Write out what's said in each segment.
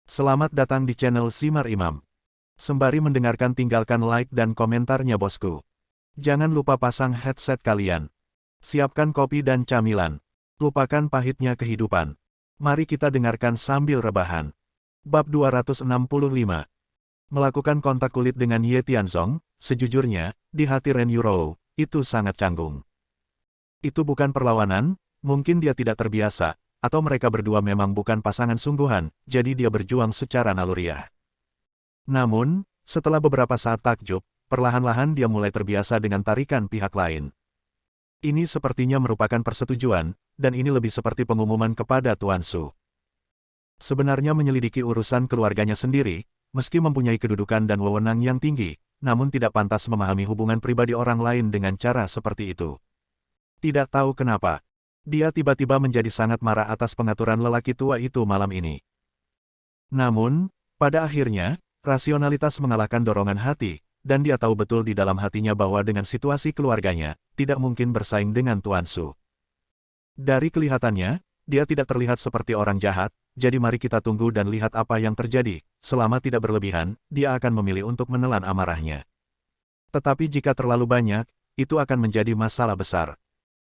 Selamat datang di channel Simar Imam. Sembari mendengarkan tinggalkan like dan komentarnya bosku. Jangan lupa pasang headset kalian. Siapkan kopi dan camilan. Lupakan pahitnya kehidupan. Mari kita dengarkan sambil rebahan. Bab 265. Melakukan kontak kulit dengan Ye Tianzong, sejujurnya, di hati Ren Yurou, itu sangat canggung. Itu bukan perlawanan, mungkin dia tidak terbiasa, atau mereka berdua memang bukan pasangan sungguhan, jadi dia berjuang secara naluriah. Namun, setelah beberapa saat takjub, perlahan-lahan dia mulai terbiasa dengan tarikan pihak lain. Ini sepertinya merupakan persetujuan, dan ini lebih seperti pengumuman kepada Tuan Su. Sebenarnya menyelidiki urusan keluarganya sendiri, meski mempunyai kedudukan dan wewenang yang tinggi, namun tidak pantas memahami hubungan pribadi orang lain dengan cara seperti itu. Tidak tahu kenapa, dia tiba-tiba menjadi sangat marah atas pengaturan lelaki tua itu malam ini. Namun, pada akhirnya, rasionalitas mengalahkan dorongan hati, dan dia tahu betul di dalam hatinya bahwa dengan situasi keluarganya, tidak mungkin bersaing dengan Tuan Su. Dari kelihatannya, dia tidak terlihat seperti orang jahat, jadi mari kita tunggu dan lihat apa yang terjadi. Selama tidak berlebihan, dia akan memilih untuk menelan amarahnya. Tetapi jika terlalu banyak, itu akan menjadi masalah besar.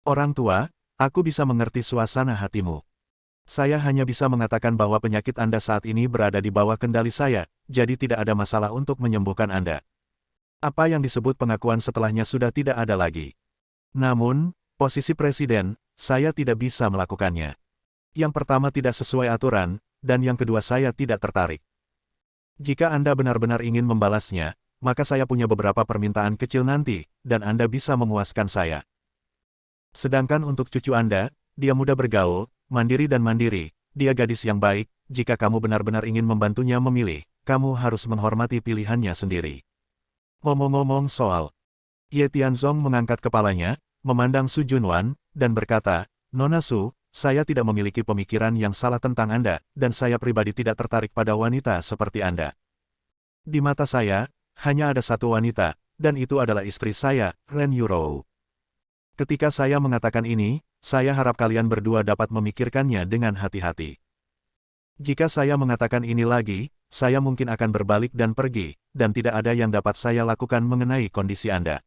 Orang tua, aku bisa mengerti suasana hatimu. Saya hanya bisa mengatakan bahwa penyakit Anda saat ini berada di bawah kendali saya, jadi tidak ada masalah untuk menyembuhkan Anda. Apa yang disebut pengakuan setelahnya sudah tidak ada lagi. Namun, posisi presiden, saya tidak bisa melakukannya. Yang pertama tidak sesuai aturan, dan yang kedua saya tidak tertarik. Jika Anda benar-benar ingin membalasnya, maka saya punya beberapa permintaan kecil nanti, dan Anda bisa memuaskan saya. Sedangkan untuk cucu Anda, dia mudah bergaul, mandiri dan mandiri, dia gadis yang baik, jika kamu benar-benar ingin membantunya memilih, kamu harus menghormati pilihannya sendiri. Ngomong-ngomong soal, Ye Tianzong mengangkat kepalanya, memandang Su Junwan, dan berkata, Nona Su, saya tidak memiliki pemikiran yang salah tentang Anda, dan saya pribadi tidak tertarik pada wanita seperti Anda. Di mata saya, hanya ada satu wanita, dan itu adalah istri saya, Ren Yurou. Ketika saya mengatakan ini, saya harap kalian berdua dapat memikirkannya dengan hati-hati. Jika saya mengatakan ini lagi, saya mungkin akan berbalik dan pergi, dan tidak ada yang dapat saya lakukan mengenai kondisi Anda.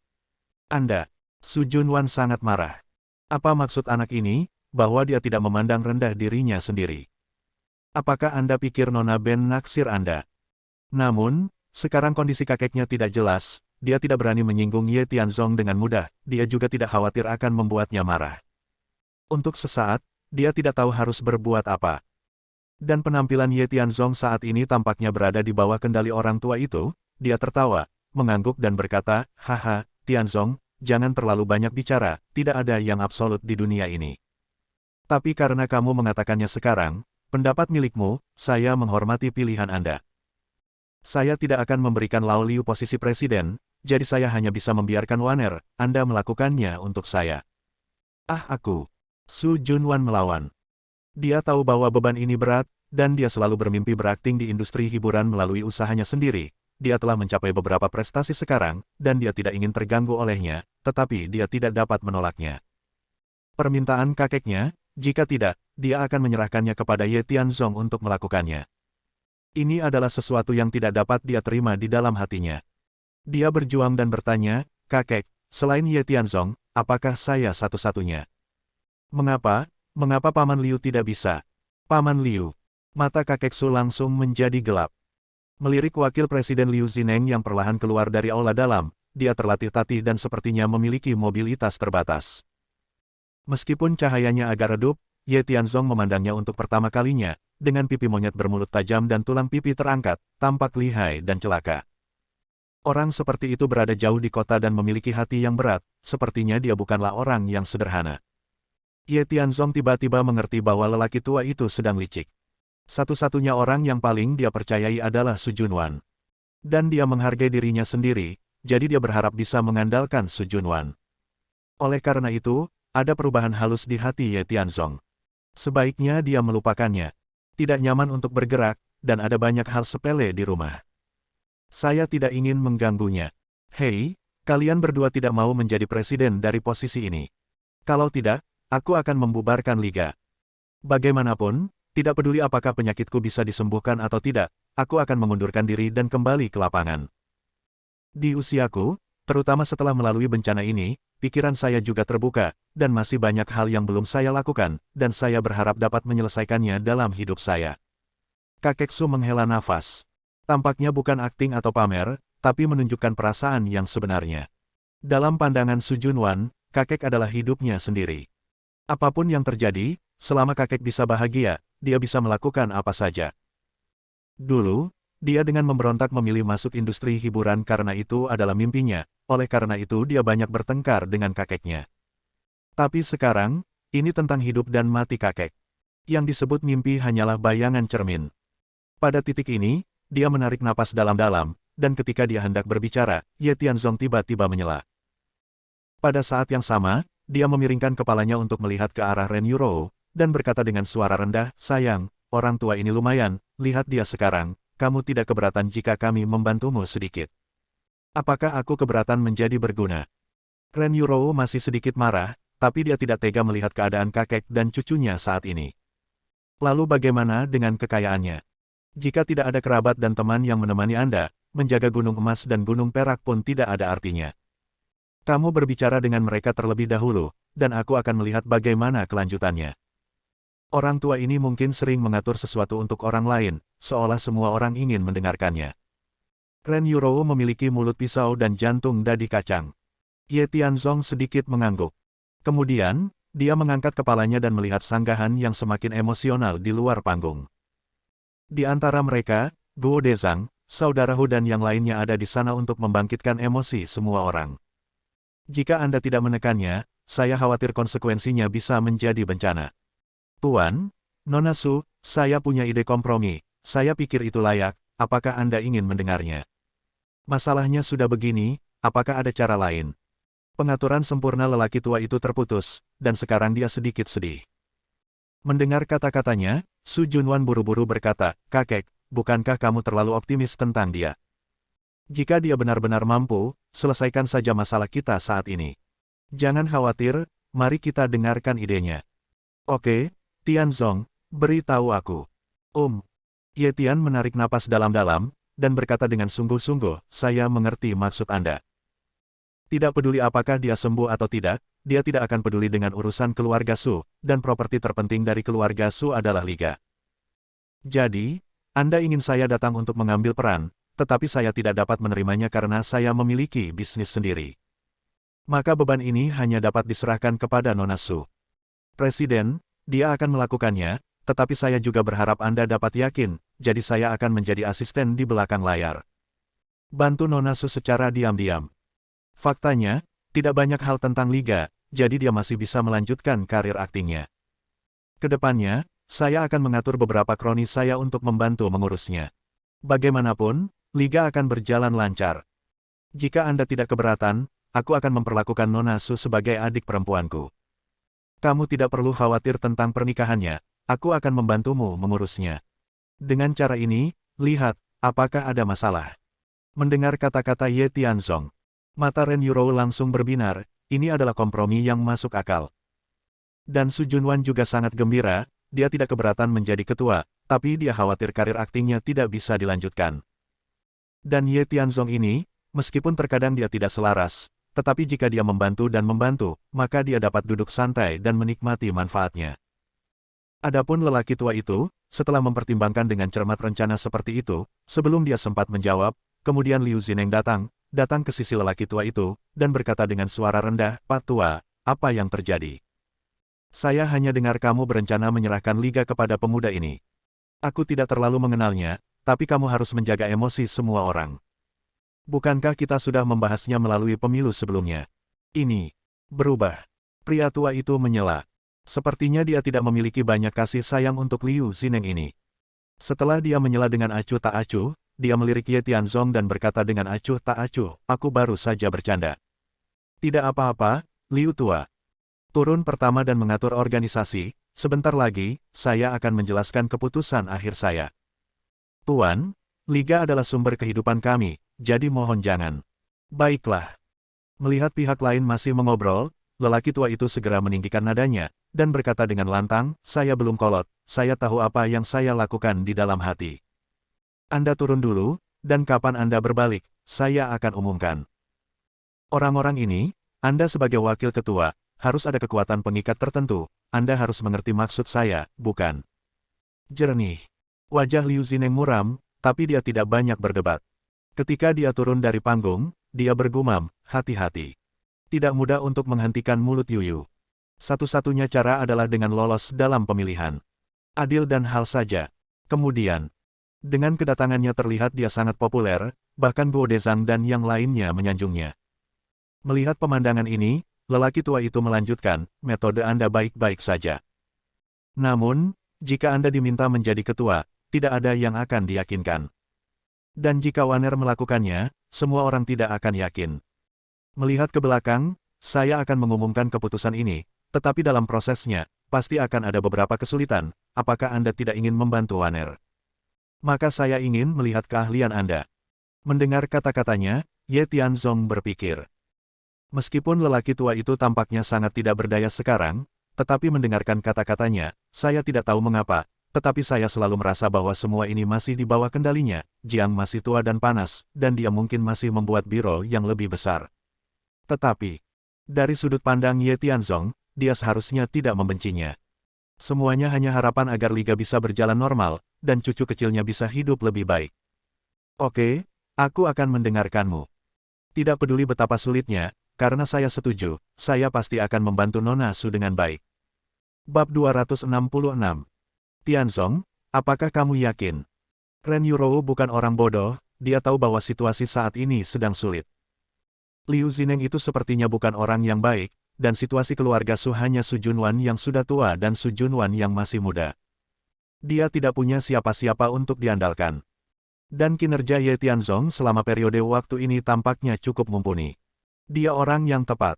Anda, Su Junwan sangat marah. Apa maksud anak ini, bahwa dia tidak memandang rendah dirinya sendiri? Apakah Anda pikir Nona Ben naksir Anda? Namun, sekarang kondisi kakeknya tidak jelas, dia tidak berani menyinggung Ye Tianzong dengan mudah, dia juga tidak khawatir akan membuatnya marah. Untuk sesaat, dia tidak tahu harus berbuat apa. Dan penampilan Ye Tianzong saat ini tampaknya berada di bawah kendali orang tua itu, dia tertawa, mengangguk dan berkata, haha, Tianzong, jangan terlalu banyak bicara, tidak ada yang absolut di dunia ini. Tapi karena kamu mengatakannya sekarang, pendapat milikmu, saya menghormati pilihan Anda. Saya tidak akan memberikan Lao Liu posisi presiden, jadi saya hanya bisa membiarkan Waner, Anda melakukannya untuk saya. Aku. Su Junwan melawan. Dia tahu bahwa beban ini berat, dan dia selalu bermimpi berakting di industri hiburan melalui usahanya sendiri. Dia telah mencapai beberapa prestasi sekarang, dan dia tidak ingin terganggu olehnya, tetapi dia tidak dapat menolaknya. Permintaan kakeknya, jika tidak, dia akan menyerahkannya kepada Ye Tianzong untuk melakukannya. Ini adalah sesuatu yang tidak dapat dia terima di dalam hatinya. Dia berjuang dan bertanya, kakek, selain Ye Tianzong, apakah saya satu-satunya? Mengapa Paman Liu tidak bisa? Paman Liu. Mata kakek Su langsung menjadi gelap. Melirik wakil presiden Liu Zineng yang perlahan keluar dari aula dalam, dia terlatih-tatih dan sepertinya memiliki mobilitas terbatas. Meskipun cahayanya agak redup, Ye Tianzong memandangnya untuk pertama kalinya, dengan pipi monyet bermulut tajam dan tulang pipi terangkat, tampak lihai dan celaka. Orang seperti itu berada jauh di kota dan memiliki hati yang berat, sepertinya dia bukanlah orang yang sederhana. Ye Tianzong tiba-tiba mengerti bahwa lelaki tua itu sedang licik. Satu-satunya orang yang paling dia percayai adalah Su Junwan. Dan dia menghargai dirinya sendiri, jadi dia berharap bisa mengandalkan Su Junwan. Oleh karena itu, ada perubahan halus di hati Ye Tianzong. Sebaiknya dia melupakannya. Tidak nyaman untuk bergerak, dan ada banyak hal sepele di rumah. Saya tidak ingin mengganggunya. Hei, kalian berdua tidak mau menjadi presiden dari posisi ini. Kalau tidak, aku akan membubarkan liga. Bagaimanapun, Tidak peduli apakah penyakitku bisa disembuhkan atau tidak, aku akan mengundurkan diri dan kembali ke lapangan. Di usiaku, terutama setelah melalui bencana ini, pikiran saya juga terbuka, dan masih banyak hal yang belum saya lakukan, dan saya berharap dapat menyelesaikannya dalam hidup saya. Kakek Su menghela nafas. Tampaknya bukan akting atau pamer, tapi menunjukkan perasaan yang sebenarnya. Dalam pandangan Su Junwan, kakek adalah hidupnya sendiri. Apapun yang terjadi, selama kakek bisa bahagia, dia bisa melakukan apa saja. Dulu, dia dengan memberontak memilih masuk industri hiburan karena itu adalah mimpinya, oleh karena itu dia banyak bertengkar dengan kakeknya. Tapi sekarang, ini tentang hidup dan mati kakek. Yang disebut mimpi hanyalah bayangan cermin. Pada titik ini, dia menarik napas dalam-dalam, dan ketika dia hendak berbicara, Ye Tianzong tiba-tiba menyela. Pada saat yang sama, dia memiringkan kepalanya untuk melihat ke arah Ren Yurou, dan berkata dengan suara rendah, "Sayang, orang tua ini lumayan, lihat dia sekarang, kamu tidak keberatan jika kami membantumu sedikit. Apakah aku keberatan menjadi berguna?" Ren Yurou masih sedikit marah, tapi dia tidak tega melihat keadaan kakek dan cucunya saat ini. Lalu bagaimana dengan kekayaannya? Jika tidak ada kerabat dan teman yang menemani Anda, menjaga gunung emas dan gunung perak pun tidak ada artinya. Kamu berbicara dengan mereka terlebih dahulu, dan aku akan melihat bagaimana kelanjutannya. Orang tua ini mungkin sering mengatur sesuatu untuk orang lain, seolah semua orang ingin mendengarkannya. Ren Yurou memiliki mulut pisau dan jantung dadi kacang. Ye Tianzong sedikit mengangguk. Kemudian, dia mengangkat kepalanya dan melihat sanggahan yang semakin emosional di luar panggung. Di antara mereka, Guo Dezang, saudara Hu dan yang lainnya ada di sana untuk membangkitkan emosi semua orang. Jika Anda tidak menekannya, saya khawatir konsekuensinya bisa menjadi bencana. Tuan, Nona Su, saya punya ide kompromi, saya pikir itu layak, apakah Anda ingin mendengarnya? Masalahnya sudah begini, apakah ada cara lain? Pengaturan sempurna lelaki tua itu terputus, dan sekarang dia sedikit sedih. Mendengar kata-katanya, Su Junwan buru-buru berkata, "Kakek, bukankah kamu terlalu optimis tentang dia? Jika dia benar-benar mampu, selesaikan saja masalah kita saat ini. Jangan khawatir, mari kita dengarkan idenya." "Oke, Tianzong, beritahu aku." Ye Tian menarik napas dalam-dalam, dan berkata dengan sungguh-sungguh, "Saya mengerti maksud Anda. Tidak peduli apakah dia sembuh atau tidak, dia tidak akan peduli dengan urusan keluarga Su, dan properti terpenting dari keluarga Su adalah Liga. Jadi, Anda ingin saya datang untuk mengambil peran, tetapi saya tidak dapat menerimanya karena saya memiliki bisnis sendiri. Maka beban ini hanya dapat diserahkan kepada Nona Su. Presiden, dia akan melakukannya, tetapi saya juga berharap Anda dapat yakin, jadi saya akan menjadi asisten di belakang layar. Bantu Nona Su secara diam-diam. Faktanya, tidak banyak hal tentang Liga, jadi dia masih bisa melanjutkan karir aktingnya. Kedepannya, saya akan mengatur beberapa kroni saya untuk membantu mengurusnya. Bagaimanapun, Liga akan berjalan lancar. Jika Anda tidak keberatan, aku akan memperlakukan Nona Su sebagai adik perempuanku. Kamu tidak perlu khawatir tentang pernikahannya, aku akan membantumu mengurusnya. Dengan cara ini, lihat, apakah ada masalah?" Mendengar kata-kata Ye Tianzong, mata Ren Yurou langsung berbinar, ini adalah kompromi yang masuk akal. Dan Su Junwan juga sangat gembira, dia tidak keberatan menjadi ketua, tapi dia khawatir karir aktingnya tidak bisa dilanjutkan. Dan Ye Tianzong ini, meskipun terkadang dia tidak selaras, tetapi jika dia membantu dan membantu, maka dia dapat duduk santai dan menikmati manfaatnya. Adapun lelaki tua itu, setelah mempertimbangkan dengan cermat rencana seperti itu, sebelum dia sempat menjawab, kemudian Liu Zineng datang ke sisi lelaki tua itu, dan berkata dengan suara rendah, "Pak Tua, apa yang terjadi? Saya hanya dengar kamu berencana menyerahkan Liga kepada pemuda ini. Aku tidak terlalu mengenalnya, tapi kamu harus menjaga emosi semua orang. Bukankah kita sudah membahasnya melalui pemilu sebelumnya? Ini berubah." Pria tua itu menyela. Sepertinya dia tidak memiliki banyak kasih sayang untuk Liu Zineng ini. Setelah dia menyela dengan acuh tak acuh, dia melirik Ye Tianzong dan berkata dengan acuh tak acuh, "Aku baru saja bercanda." "Tidak apa-apa, Liu Tua. Turun pertama dan mengatur organisasi, sebentar lagi, saya akan menjelaskan keputusan akhir saya. Tuan, Liga adalah sumber kehidupan kami, jadi mohon jangan." "Baiklah." Melihat pihak lain masih mengobrol, lelaki tua itu segera meninggikan nadanya, dan berkata dengan lantang, saya belum kolot, saya tahu apa yang saya lakukan di dalam hati. Anda turun dulu, dan kapan Anda berbalik, saya akan umumkan. Orang-orang ini, Anda sebagai wakil ketua, harus ada kekuatan pengikat tertentu, Anda harus mengerti maksud saya, bukan? Jernih. Wajah Liu Zineng muram, tapi dia tidak banyak berdebat. Ketika dia turun dari panggung, dia bergumam, hati-hati. Tidak mudah untuk menghentikan mulut Yuyu. Satu-satunya cara adalah dengan lolos dalam pemilihan. Adil dan hal saja. Kemudian, dengan kedatangannya terlihat dia sangat populer, bahkan Guo Dezang dan yang lainnya menyanjungnya. Melihat pemandangan ini, lelaki tua itu melanjutkan, metode Anda baik-baik saja. Namun, jika Anda diminta menjadi ketua, tidak ada yang akan diyakinkan. Dan jika Waner melakukannya, semua orang tidak akan yakin. Melihat ke belakang, saya akan mengumumkan keputusan ini, tetapi dalam prosesnya, pasti akan ada beberapa kesulitan. Apakah Anda tidak ingin membantu Waner? Maka saya ingin melihat keahlian Anda. Mendengar kata-katanya, Ye Tianzong berpikir. Meskipun lelaki tua itu tampaknya sangat tidak berdaya sekarang, tetapi mendengarkan kata-katanya, saya tidak tahu mengapa, tetapi saya selalu merasa bahwa semua ini masih di bawah kendalinya. Jiang masih tua dan panas, dan dia mungkin masih membuat biro yang lebih besar. Tetapi, dari sudut pandang Ye Tianzong, dia seharusnya tidak membencinya. Semuanya hanya harapan agar liga bisa berjalan normal, dan cucu kecilnya bisa hidup lebih baik. Oke, aku akan mendengarkanmu. Tidak peduli betapa sulitnya, karena saya setuju, saya pasti akan membantu Nona Su dengan baik. Bab 266. Tianzong, apakah kamu yakin? Ren Yurou bukan orang bodoh, dia tahu bahwa situasi saat ini sedang sulit. Liu Zineng itu sepertinya bukan orang yang baik, dan situasi keluarga Su hanya Su Junwan yang sudah tua dan Su Junwan yang masih muda. Dia tidak punya siapa-siapa untuk diandalkan. Dan kinerja Ye Tianzong selama periode waktu ini tampaknya cukup mumpuni. Dia orang yang tepat.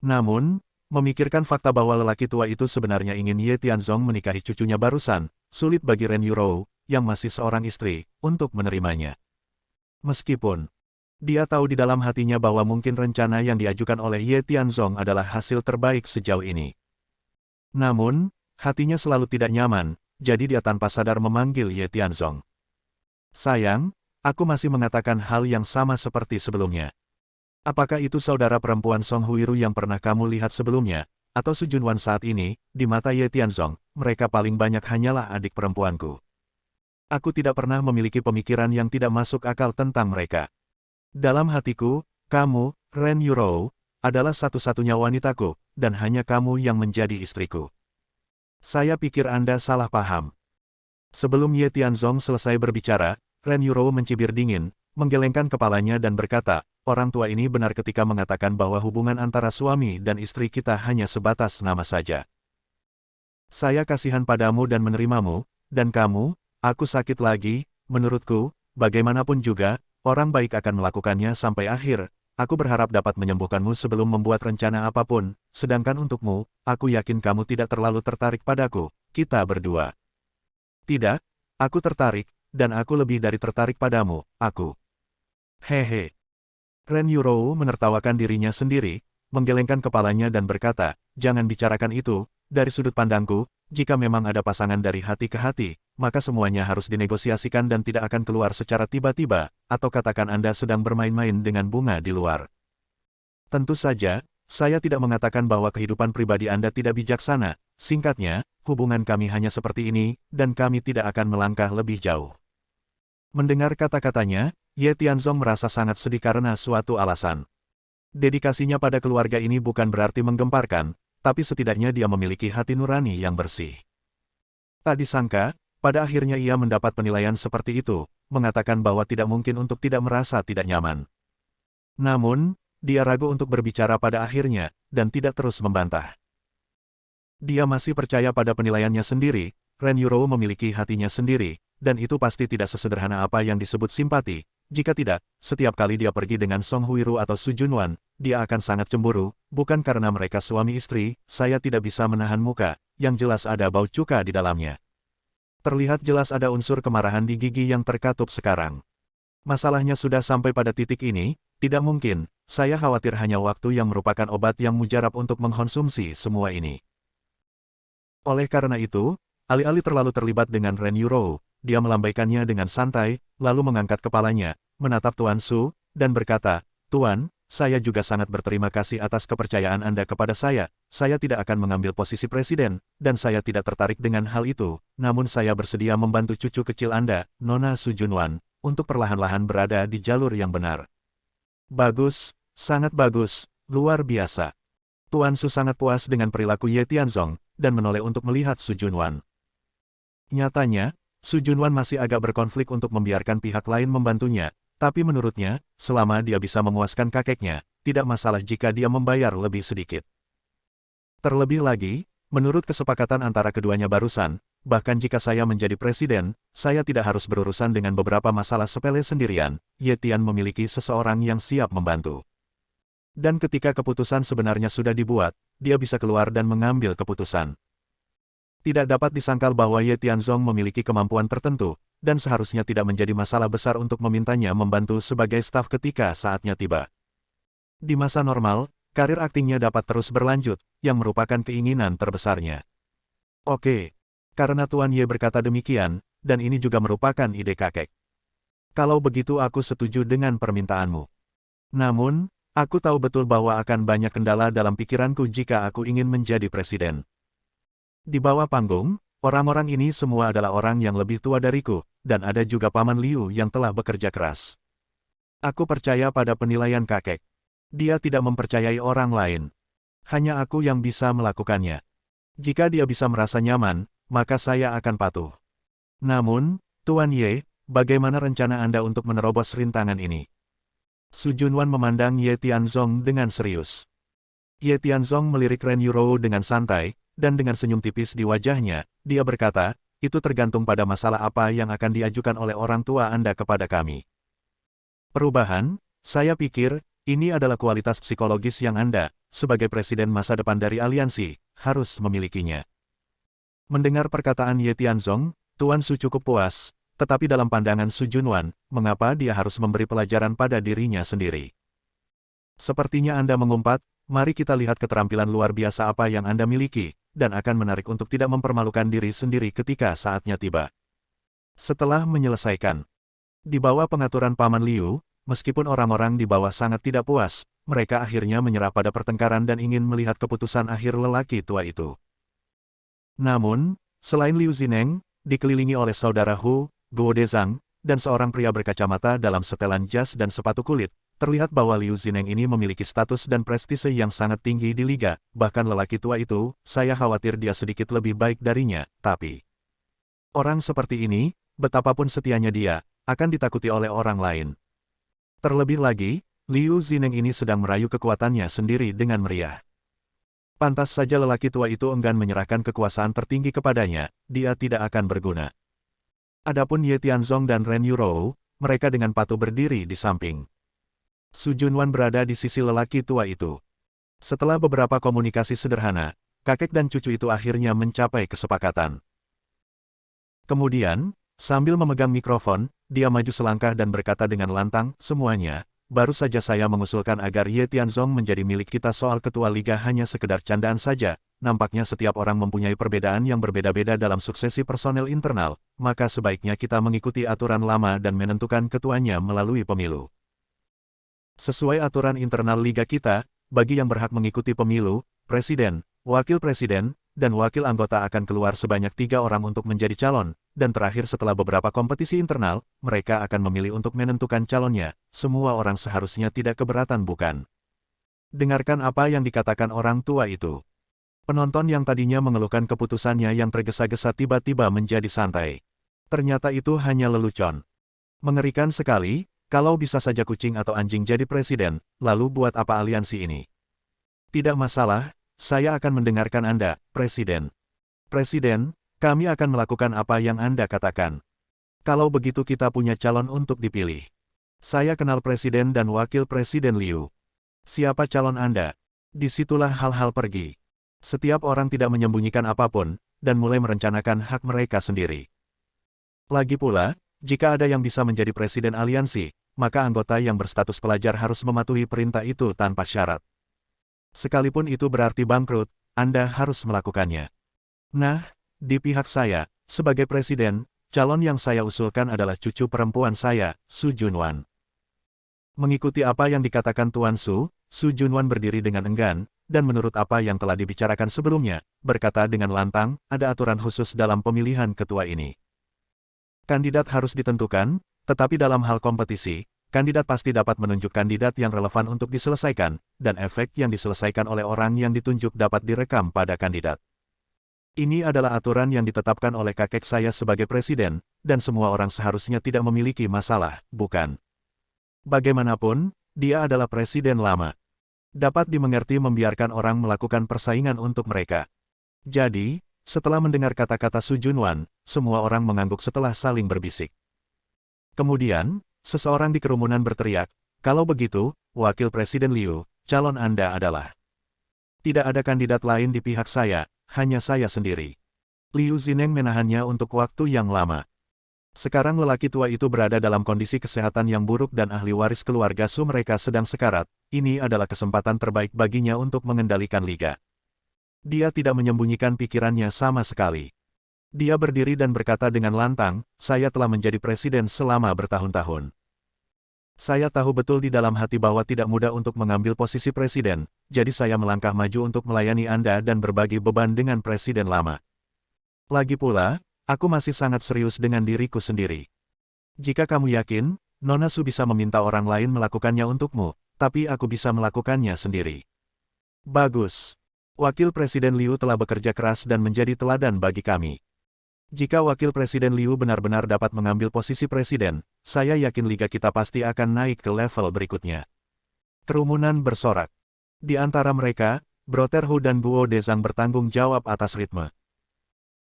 Namun, memikirkan fakta bahwa lelaki tua itu sebenarnya ingin Ye Tianzong menikahi cucunya barusan, sulit bagi Ren Yurou, yang masih seorang istri, untuk menerimanya. Meskipun, dia tahu di dalam hatinya bahwa mungkin rencana yang diajukan oleh Ye Tianzong adalah hasil terbaik sejauh ini. Namun, hatinya selalu tidak nyaman, jadi dia tanpa sadar memanggil Ye Tianzong. Sayang, aku masih mengatakan hal yang sama seperti sebelumnya. Apakah itu saudara perempuan Song Huiru yang pernah kamu lihat sebelumnya, atau Su Junwan saat ini, di mata Ye Tianzong, mereka paling banyak hanyalah adik perempuanku. Aku tidak pernah memiliki pemikiran yang tidak masuk akal tentang mereka. Dalam hatiku, kamu, Ren Yurou, adalah satu-satunya wanitaku, dan hanya kamu yang menjadi istriku. Saya pikir Anda salah paham. Sebelum Ye Tianzong selesai berbicara, Ren Yurou mencibir dingin, menggelengkan kepalanya dan berkata, orang tua ini benar ketika mengatakan bahwa hubungan antara suami dan istri kita hanya sebatas nama saja. Saya kasihan padamu dan menerimamu, dan kamu, aku sakit lagi, menurutku, bagaimanapun juga, orang baik akan melakukannya sampai akhir. Aku berharap dapat menyembuhkanmu sebelum membuat rencana apapun, sedangkan untukmu, aku yakin kamu tidak terlalu tertarik padaku, kita berdua. Tidak, aku tertarik, dan aku lebih dari tertarik padamu, aku. Hehe. Ren Yurou menertawakan dirinya sendiri, menggelengkan kepalanya dan berkata, jangan bicarakan itu, dari sudut pandangku, jika memang ada pasangan dari hati ke hati, maka semuanya harus dinegosiasikan dan tidak akan keluar secara tiba-tiba, atau katakan Anda sedang bermain-main dengan bunga di luar. Tentu saja, saya tidak mengatakan bahwa kehidupan pribadi Anda tidak bijaksana, singkatnya, hubungan kami hanya seperti ini, dan kami tidak akan melangkah lebih jauh. Mendengar kata-katanya, Ye Tianzong merasa sangat sedih karena suatu alasan. Dedikasinya pada keluarga ini bukan berarti menggemparkan, tapi setidaknya dia memiliki hati nurani yang bersih. Tak disangka, pada akhirnya ia mendapat penilaian seperti itu, mengatakan bahwa tidak mungkin untuk tidak merasa tidak nyaman. Namun, dia ragu untuk berbicara pada akhirnya, dan tidak terus membantah. Dia masih percaya pada penilaiannya sendiri, Ren Yurou memiliki hatinya sendiri, dan itu pasti tidak sesederhana apa yang disebut simpati. Jika tidak, setiap kali dia pergi dengan Song Huiru atau Su Junwan, dia akan sangat cemburu, bukan karena mereka suami istri, saya tidak bisa menahan muka, yang jelas ada bau cuka di dalamnya. Terlihat jelas ada unsur kemarahan di gigi yang terkatup sekarang. Masalahnya sudah sampai pada titik ini, tidak mungkin, saya khawatir hanya waktu yang merupakan obat yang mujarab untuk mengkonsumsi semua ini. Oleh karena itu, alih-alih terlalu terlibat dengan Ren Yuro, dia melambaikannya dengan santai, lalu mengangkat kepalanya, menatap Tuan Su, dan berkata, Tuan, saya juga sangat berterima kasih atas kepercayaan Anda kepada saya tidak akan mengambil posisi presiden, dan saya tidak tertarik dengan hal itu, namun saya bersedia membantu cucu kecil Anda, Nona Su Junwan, untuk perlahan-lahan berada di jalur yang benar. Bagus, sangat bagus, luar biasa. Tuan Su sangat puas dengan perilaku Ye Tianzong, dan menoleh untuk melihat Su Junwan. Nyatanya, Su Junwan masih agak berkonflik untuk membiarkan pihak lain membantunya, tapi menurutnya, selama dia bisa memuaskan kakeknya, tidak masalah jika dia membayar lebih sedikit. Terlebih lagi, menurut kesepakatan antara keduanya barusan, bahkan jika saya menjadi presiden, saya tidak harus berurusan dengan beberapa masalah sepele sendirian, Ye Tian memiliki seseorang yang siap membantu. Dan ketika keputusan sebenarnya sudah dibuat, dia bisa keluar dan mengambil keputusan. Tidak dapat disangkal bahwa Ye Tianzong memiliki kemampuan tertentu, dan seharusnya tidak menjadi masalah besar untuk memintanya membantu sebagai staf ketika saatnya tiba. Di masa normal, karir aktingnya dapat terus berlanjut, yang merupakan keinginan terbesarnya. Oke, karena Tuan Ye berkata demikian, dan ini juga merupakan ide kakek. Kalau begitu aku setuju dengan permintaanmu. Namun, aku tahu betul bahwa akan banyak kendala dalam pikiranku jika aku ingin menjadi presiden. Di bawah panggung, orang-orang ini semua adalah orang yang lebih tua dariku, dan ada juga Paman Liu yang telah bekerja keras. Aku percaya pada penilaian kakek. Dia tidak mempercayai orang lain. Hanya aku yang bisa melakukannya. Jika dia bisa merasa nyaman, maka saya akan patuh. Namun, Tuan Ye, bagaimana rencana Anda untuk menerobos rintangan ini? Su Junwan memandang Ye Tianzong dengan serius. Ye Tianzong melirik Ren Yuro dengan santai, dan dengan senyum tipis di wajahnya, dia berkata, itu tergantung pada masalah apa yang akan diajukan oleh orang tua Anda kepada kami. Perubahan, saya pikir, ini adalah kualitas psikologis yang Anda, sebagai presiden masa depan dari aliansi, harus memilikinya. Mendengar perkataan Ye Tianzong, Tuan Su cukup puas, tetapi dalam pandangan Su Junwan, mengapa dia harus memberi pelajaran pada dirinya sendiri? Sepertinya Anda mengumpat, mari kita lihat keterampilan luar biasa apa yang Anda miliki, dan akan menarik untuk tidak mempermalukan diri sendiri ketika saatnya tiba. Setelah menyelesaikan, di bawah pengaturan Paman Liu, meskipun orang-orang di bawah sangat tidak puas, mereka akhirnya menyerah pada pertengkaran dan ingin melihat keputusan akhir lelaki tua itu. Namun, selain Liu Zineng, dikelilingi oleh saudara Hu, Guo Dezhang, dan seorang pria berkacamata dalam setelan jas dan sepatu kulit, terlihat bahwa Liu Zineng ini memiliki status dan prestise yang sangat tinggi di liga, bahkan lelaki tua itu, saya khawatir dia sedikit lebih baik darinya, tapi orang seperti ini, betapapun setianya dia, akan ditakuti oleh orang lain. Terlebih lagi, Liu Zineng ini sedang merayu kekuatannya sendiri dengan meriah. Pantas saja lelaki tua itu enggan menyerahkan kekuasaan tertinggi kepadanya, dia tidak akan berguna. Adapun Ye Tianzong dan Ren Yuro, mereka dengan patuh berdiri di samping. Su Junwan berada di sisi lelaki tua itu. Setelah beberapa komunikasi sederhana, kakek dan cucu itu akhirnya mencapai kesepakatan. Kemudian, sambil memegang mikrofon, dia maju selangkah dan berkata dengan lantang, semuanya, baru saja saya mengusulkan agar Ye Tianzong menjadi milik kita soal ketua liga hanya sekedar candaan saja, nampaknya setiap orang mempunyai perbedaan yang berbeda-beda dalam suksesi personel internal, maka sebaiknya kita mengikuti aturan lama dan menentukan ketuanya melalui pemilu. Sesuai aturan internal liga kita, bagi yang berhak mengikuti pemilu, presiden, wakil presiden, dan wakil anggota akan keluar sebanyak 3 orang untuk menjadi calon, dan terakhir setelah beberapa kompetisi internal, mereka akan memilih untuk menentukan calonnya. Semua orang seharusnya tidak keberatan, bukan? Dengarkan apa yang dikatakan orang tua itu. Penonton yang tadinya mengeluhkan keputusannya yang tergesa-gesa tiba-tiba menjadi santai. Ternyata itu hanya lelucon. Mengerikan sekali. Kalau bisa saja kucing atau anjing jadi presiden, lalu buat apa aliansi ini? Tidak masalah, saya akan mendengarkan Anda, Presiden. Presiden, kami akan melakukan apa yang Anda katakan. Kalau begitu kita punya calon untuk dipilih. Saya kenal Presiden dan Wakil Presiden Liu. Siapa calon Anda? Disitulah hal-hal pergi. Setiap orang tidak menyembunyikan apapun, dan mulai merencanakan hak mereka sendiri. Lagi pula, Jika ada yang bisa menjadi presiden aliansi, maka anggota yang berstatus pelajar harus mematuhi perintah itu tanpa syarat. Sekalipun itu berarti bangkrut, Anda harus melakukannya. Nah, di pihak saya, sebagai presiden, calon yang saya usulkan adalah cucu perempuan saya, Su Junwan. Mengikuti apa yang dikatakan Tuan Su, Su Junwan berdiri dengan enggan, dan menurut apa yang telah dibicarakan sebelumnya, berkata dengan lantang, ada aturan khusus dalam pemilihan ketua ini. Kandidat harus ditentukan, tetapi dalam hal kompetisi, kandidat pasti dapat menunjuk kandidat yang relevan untuk diselesaikan, dan efek yang diselesaikan oleh orang yang ditunjuk dapat direkam pada kandidat. Ini adalah aturan yang ditetapkan oleh kakek saya sebagai presiden, dan semua orang seharusnya tidak memiliki masalah, bukan? Bagaimanapun, dia adalah presiden lama. Dapat dimengerti membiarkan orang melakukan persaingan untuk mereka. Jadi, setelah mendengar kata-kata Su Junwan, semua orang mengangguk setelah saling berbisik. Kemudian, seseorang di kerumunan berteriak, kalau begitu, Wakil Presiden Liu, calon Anda adalah. Tidak ada kandidat lain di pihak saya, hanya saya sendiri. Liu Zineng menahannya untuk waktu yang lama. Sekarang lelaki tua itu berada dalam kondisi kesehatan yang buruk dan ahli waris keluarga Su mereka sedang sekarat, ini adalah kesempatan terbaik baginya untuk mengendalikan liga. Dia tidak menyembunyikan pikirannya sama sekali. Dia berdiri dan berkata dengan lantang, saya telah menjadi presiden selama bertahun-tahun. Saya tahu betul di dalam hati bahwa tidak mudah untuk mengambil posisi presiden, jadi saya melangkah maju untuk melayani Anda dan berbagi beban dengan presiden lama. Lagi pula, aku masih sangat serius dengan diriku sendiri. Jika kamu yakin, Nona Su bisa meminta orang lain melakukannya untukmu, tapi aku bisa melakukannya sendiri. Bagus. Wakil Presiden Liu telah bekerja keras dan menjadi teladan bagi kami. Jika Wakil Presiden Liu benar-benar dapat mengambil posisi presiden, saya yakin liga kita pasti akan naik ke level berikutnya. Kerumunan bersorak. Di antara mereka, Brotherhood dan Guo Dezang bertanggung jawab atas ritme.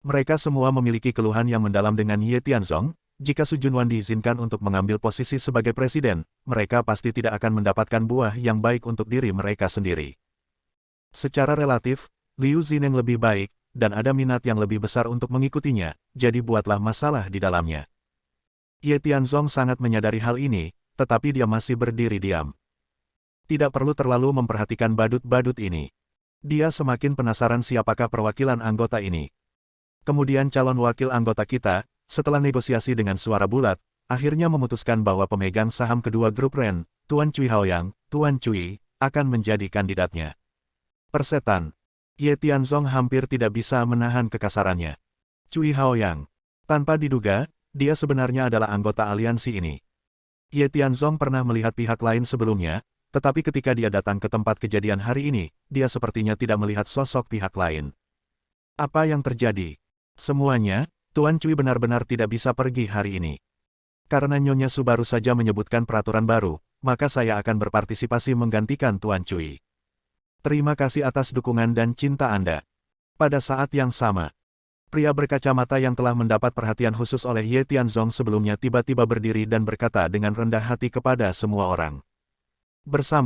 Mereka semua memiliki keluhan yang mendalam dengan Ye Tianzong. Jika Su Junwan diizinkan untuk mengambil posisi sebagai presiden, mereka pasti tidak akan mendapatkan buah yang baik untuk diri mereka sendiri. Secara relatif, Liu Zineng lebih baik, dan ada minat yang lebih besar untuk mengikutinya, jadi buatlah masalah di dalamnya. Ye Tianzong sangat menyadari hal ini, tetapi dia masih berdiri diam. Tidak perlu terlalu memperhatikan badut-badut ini. Dia semakin penasaran siapakah perwakilan anggota ini. Kemudian calon wakil anggota kita, setelah negosiasi dengan suara bulat, akhirnya memutuskan bahwa pemegang saham kedua grup Ren, Tuan Cui Haoyang, Tuan Cui, akan menjadi kandidatnya. Persetan. Ye Tianzong hampir tidak bisa menahan kekasarannya. Cui Haoyang. Tanpa diduga, dia sebenarnya adalah anggota aliansi ini. Ye Tianzong pernah melihat pihak lain sebelumnya, tetapi ketika dia datang ke tempat kejadian hari ini, dia sepertinya tidak melihat sosok pihak lain. Apa yang terjadi? Semuanya, Tuan Cui benar-benar tidak bisa pergi hari ini. Karena Nyonya Su baru saja menyebutkan peraturan baru, maka saya akan berpartisipasi menggantikan Tuan Cui. Terima kasih atas dukungan dan cinta Anda. Pada saat yang sama, pria berkacamata yang telah mendapat perhatian khusus oleh Ye Tianzong sebelumnya tiba-tiba berdiri dan berkata dengan rendah hati kepada semua orang. Bersambung.